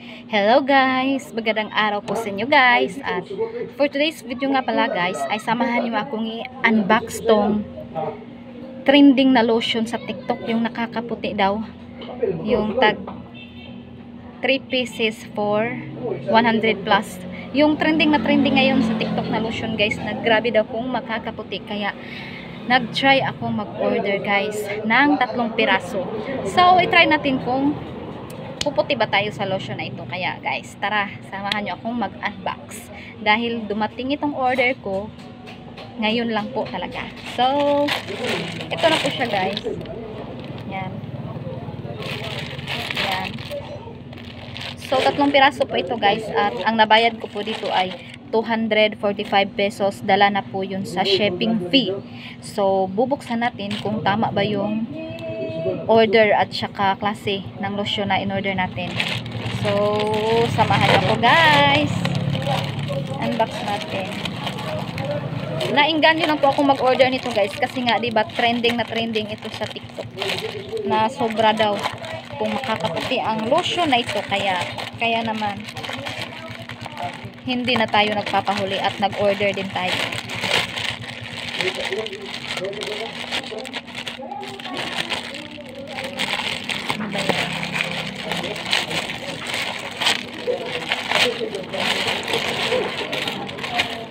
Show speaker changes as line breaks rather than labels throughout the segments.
Hello guys! Magandang araw po sa inyo guys. At for today's video nga pala guys, ay samahan niyo akong i-unbox tong trending na lotion sa TikTok. Yung nakakaputi daw. Yung tag 3 pieces for 100 plus. Yung trending na trending ngayon sa TikTok na lotion guys, na grabe daw kung makakaputi. Kaya nag-try ako mag-order guys ng 3 piraso. So, i-try natin kung puputi ba tayo sa lotion na ito. Kaya guys, tara, samahan nyo akong mag-unbox. Dahil dumating itong order ko, ngayon lang po talaga. So, ito na po siya guys. Yan. Yan. So, 3 piraso po ito guys. At ang nabayad ko po dito ay 245 pesos. Dala na po yun sa shipping fee. So, bubuksan natin kung tama ba yung order at saka klase ng lotion na in-order natin. So, samahan ako guys. Unbox natin. Nainganyo lang po ako mag-order nito guys kasi nga 'di ba trending na trending ito sa TikTok. Na sobra daw kung makakaputi ang lotion na ito, kaya naman hindi na tayo nagpapahuli at nag-order din tayo.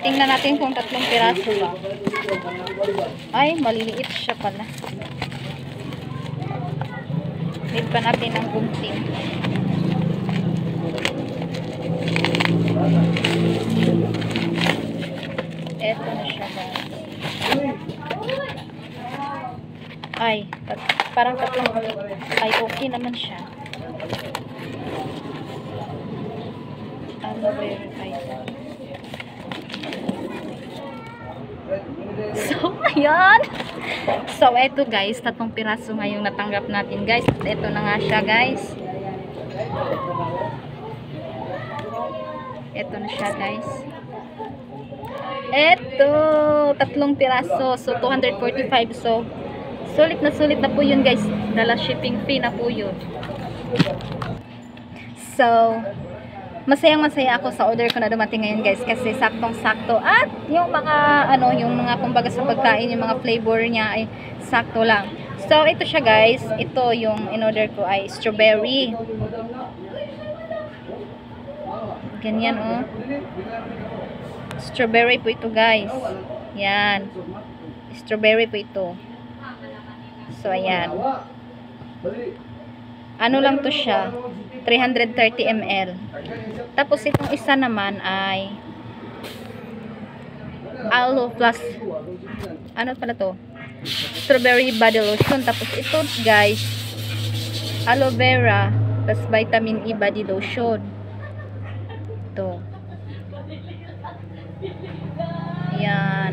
Tingnan natin kung 3 piraso ba. Ay, maliliit siya pala. Need pa natin ng gunting. Eto na siya ba. Ay, parang 3. Ay, okay naman siya. Ano verify. So, ayan. So, eto guys, 3 piraso ngayong natanggap natin guys. At eto na nga siya guys. Eto na siya guys. Eto, 3 piraso. So, 245. So, sulit na po yun guys. Dala shipping fee na po yun. So, masayang-masaya ako sa order ko na dumating ngayon guys kasi saktong-sakto at yung mga kumbaga sa pagkain, yung mga flavor niya ay sakto lang. So, ito siya guys. Ito yung in-order ko ay strawberry. Ganyan oh. Strawberry po ito guys. Yan. Strawberry po ito. So, ayan. Ano lang to siya? 330 ml. Tapos itong isa naman ay aloe plus ano pala to? Strawberry body lotion. Tapos ito guys, aloe vera plus vitamin E body lotion. Ito. Yan.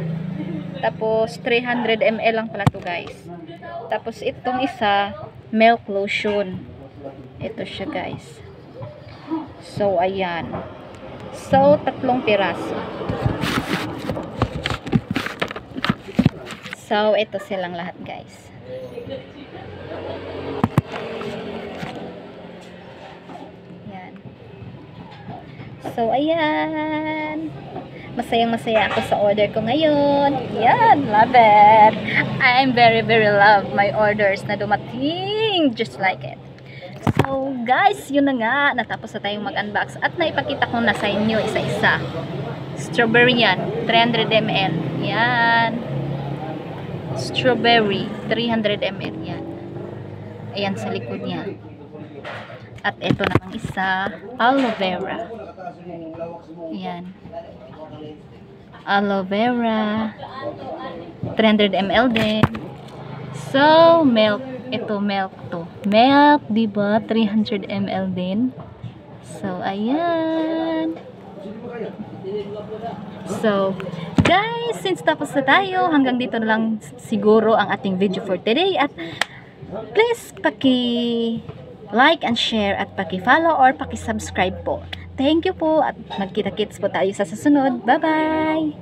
Tapos 300 ml lang pala to guys. Tapos itong isa, milk lotion. Ito siya guys. So, ayan. So, 3 piraso. So, ito silang lahat guys. Yan. So, ayan. Masayang-masaya ako sa order ko ngayon. Yan, love it. I'm very love my orders na dumating. Just like it. So, guys, yun na nga. Natapos na tayong mag-unbox. At naipakita ko na sa inyo isa-isa. Strawberry yan. 300 ml. Yan. Strawberry. 300 ml. Yan. Ayan sa likod niya. At ito namang isa. Aloe vera. Yan. Aloe vera. 300 ml din. So, milk. Ito, milk to. Milk, diba? 300 ml din. So, ayan. So, guys, since tapos na tayo, hanggang dito na lang siguro ang ating video for today. At please, paki-like and share at paki-follow or paki-subscribe po. Thank you po at magkita-kits po tayo sa susunod. Bye-bye!